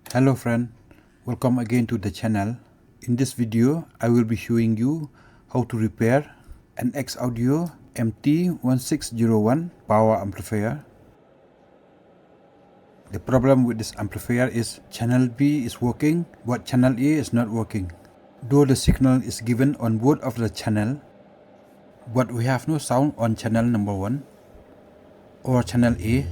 Hello friend, welcome again to the channel. In this video, I will be showing you how to repair NX Audio MT1601 power amplifier. The problem with this amplifier is channel B is working, but channel A is not working. Though the signal is given on both of the channel, but we have no sound on channel number 1 or channel A.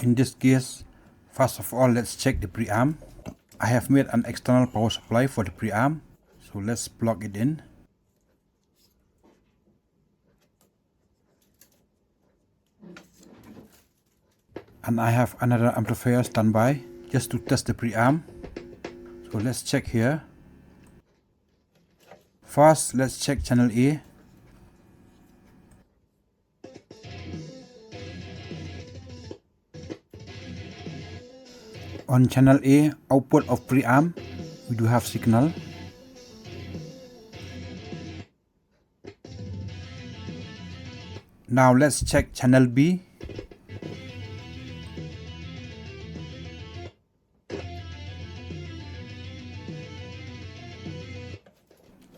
In this case, first of all, let's check the preamp. I have made an external power supply for the preamp, so let's plug it in. And I have another amplifier standby just to test the preamp. So let's check here. First, let's check channel A. On channel A, output of preamp, we do have signal. Now let's check channel B.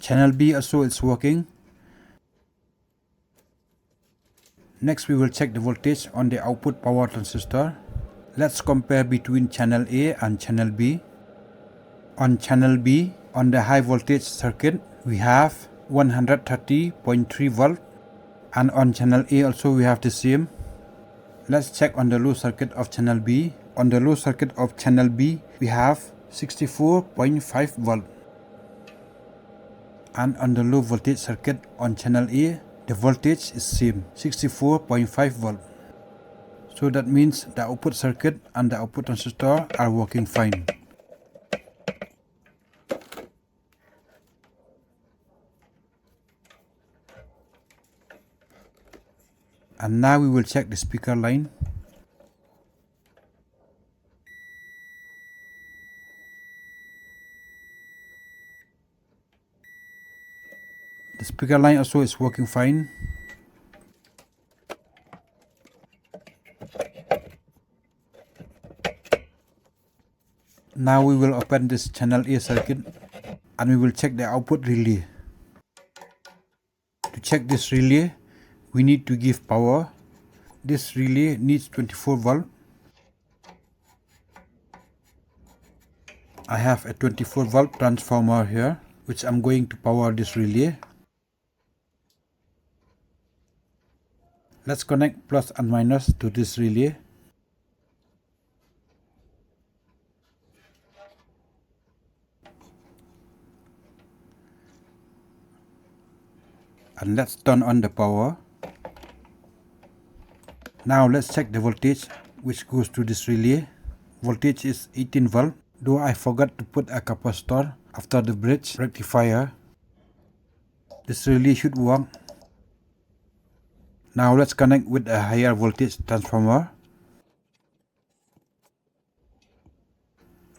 Channel B also is working. Next we will check the voltage on the output power transistor. Let's compare between channel A and channel B. On channel B, on the high voltage circuit, we have 130.3 volt, and on channel A also we have the same. Let's check on the low circuit of channel B. On the low circuit of channel B, we have 64.5 volt. And on the low voltage circuit on channel A, the voltage is same, 64.5 volt. So that means the output circuit and the output transistor are working fine. And now we will check the speaker line. The speaker line also is working fine. Now we will open this channel A circuit and we will check the output relay. To check this relay, we need to give power. This relay needs 24 volt. I have a 24 volt transformer here, which I'm going to power this relay. Let's connect plus and minus to this relay. And let's turn on the power. Now let's check the voltage which goes to this relay. Voltage is 18 volt, though I forgot to put a capacitor after the bridge rectifier. This relay should work. Now let's connect with a higher voltage transformer.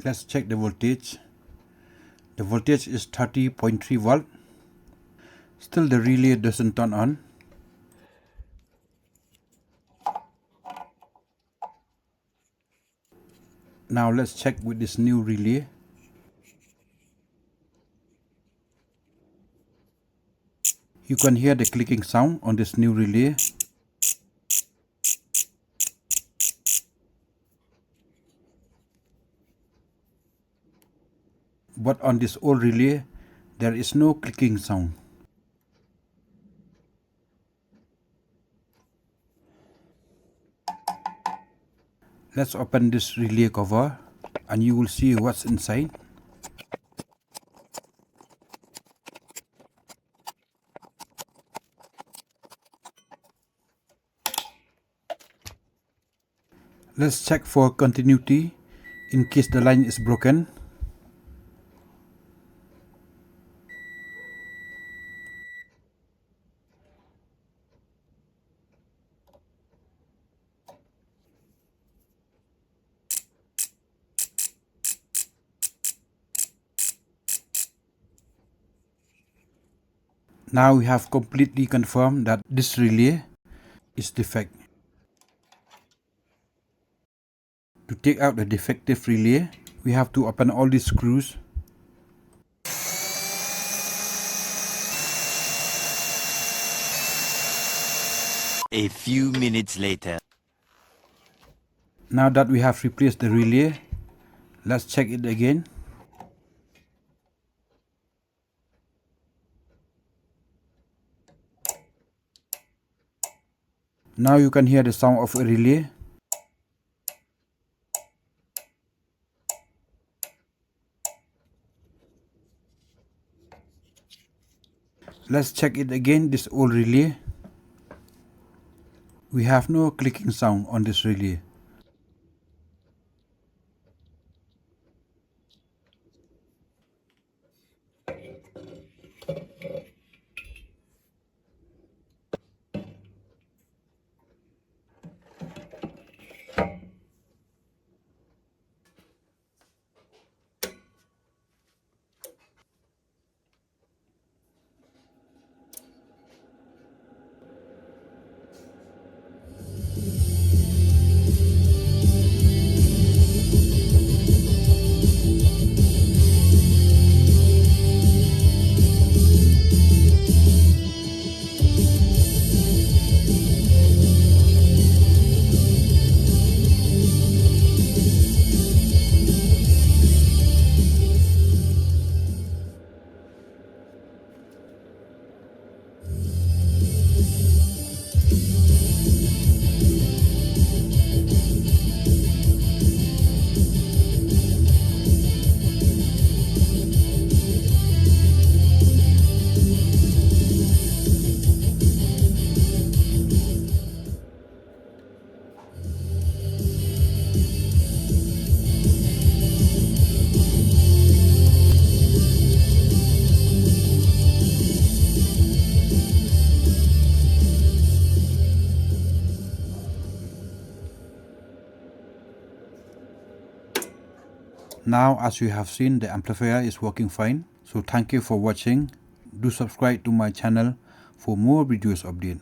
Let's check the voltage. The voltage is 30.3 volt. Still the relay doesn't turn on. Now let's check with this new relay. You can hear the clicking sound on this new relay. But on this old relay, there is no clicking sound. Let's open this relay cover and you will see what's inside. Let's check for continuity in case the line is broken. Now we have completely confirmed that this relay is defect. To take out the defective relay, we have to open all these screws. A few minutes later. Now that we have replaced the relay, let's check it again. Now you can hear the sound of a relay. Let's check it again, this old relay. We have no clicking sound on this relay. Now, as you have seen, the amplifier is working fine. So thank you for watching. Do subscribe to my channel for more videos update.